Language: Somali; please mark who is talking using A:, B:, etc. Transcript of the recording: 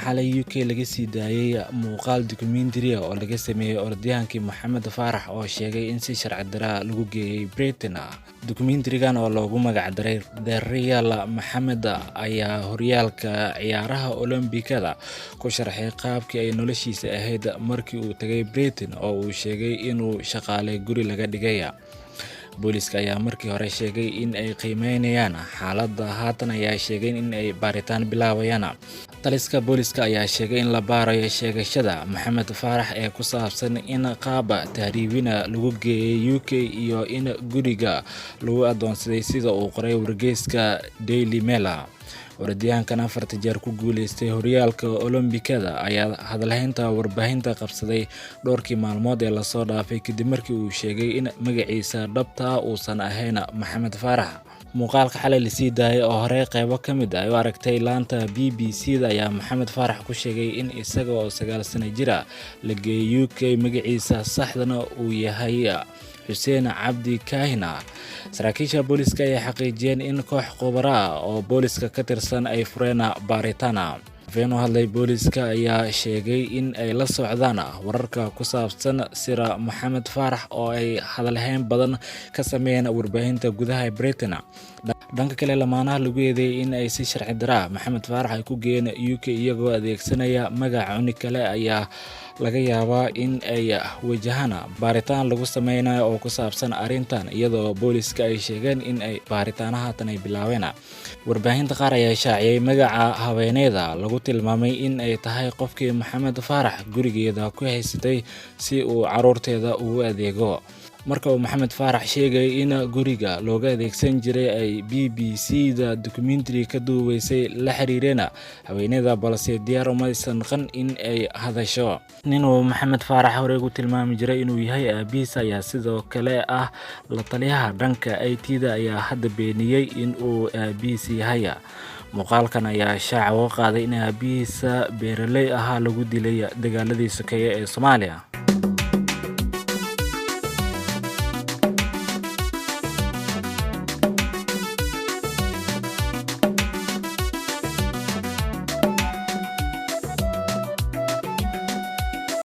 A: xalay UK laga sii daayay muuqaal documentary oo laga sameeyay orodyahankii Mohamed Farah oo sheegay in si sharci darro lagu geeyay Britain. Documentary-gan oo loogu magac daray The Real Mohamed ayaa horyaalka ciyaaraha Olombikada ku sharxay qaabkii ay noloshiisa ahayd markii uu tagay Britain oo uu sheegay inuu shaqaale guri laga dhigay. Booliska ayaa markii hore sheegay in ay qiimeynayaan xaaladda, haatan ayaa sheegay in ay baaritaan bilaabayaan. Taliska booliska ayaa sheegay in la baarayo sheegashada Mohamed Farah ee ku saabsan in qaab tahriibin lagu geeyay UK iyo in guriga lagu adoonsaday sida uu qoray wargeyska Daily Mail. Orodyahankan 4 jeer ku guuleystay horyaalka Olombikada ayaa hadalhaynta warbaahinta qabsaday dhowrkii maalmood ee la soo dhaafay kadib markii uu sheegay in magaciisa dhabta uusan ahayn Mohamed Farah. Muuqaalka xalay la sii daayay oo hore qaybo ka mid ah ay aragtay laanta BBC-da ayaa Mohamed Farah ku sheegay in isaga oo 9 sano jir la geeyay UK, magaciisa saxdana uu yahay Hussein Abdi Kahina. Saraakiisha booliska ayaa xaqiijiyeen in koox khubaro ah oo booliska ka tirsan ay fureen baaritaan. Afhayeen hadlay booliska ayaa sheegay in ay la socdaan wararka ku saabsan sira Mohamed Farah oo ay hadalhayn badan ka sameeyeen warbaahinta gudaha Britain. Dhanka kale, lamaanaha lagu eedeeyay in ay si sharci darro Mohamed Farah ay ku geeyeen UK iyagoo adeegsanaya magac cuni kale ayaa laga yaabaa in ay wajahaan baaritaan lagu sameynayo oo ku saabsan arrintan, iyadoo booliska ay sheegeen in ay baaritaanaha tan ay bilaabeen. Warbaahinta qaar ayaa shaaciyay magaca haweeneyda lagu tilmaamay in ay tahay qofkii Mohamed Farah gurigeeda ku haysatay si uu caruurteeda ugu adeego. Marka uu Mohamed Farah sheegay in guriga looga adeegsan jiray ay BBC-da documentary ka duubaysay la xiriireen haweeneyda, balse diyaar uma aysan qan in ay hadasho. Nin uu Mohamed Farah hore ugu tilmaami jiray inuu yahay aabihiis ayaa sidoo kale ah la taliyaha dhanka IT-da ayaa hadda beeniyay in uu aabihiis yahay. Muuqaalkan ayaa shaaca uga qaaday in aabihiisa beeraley ahaa lagu dilay dagaaladii sokeeye ee Soomaaliya.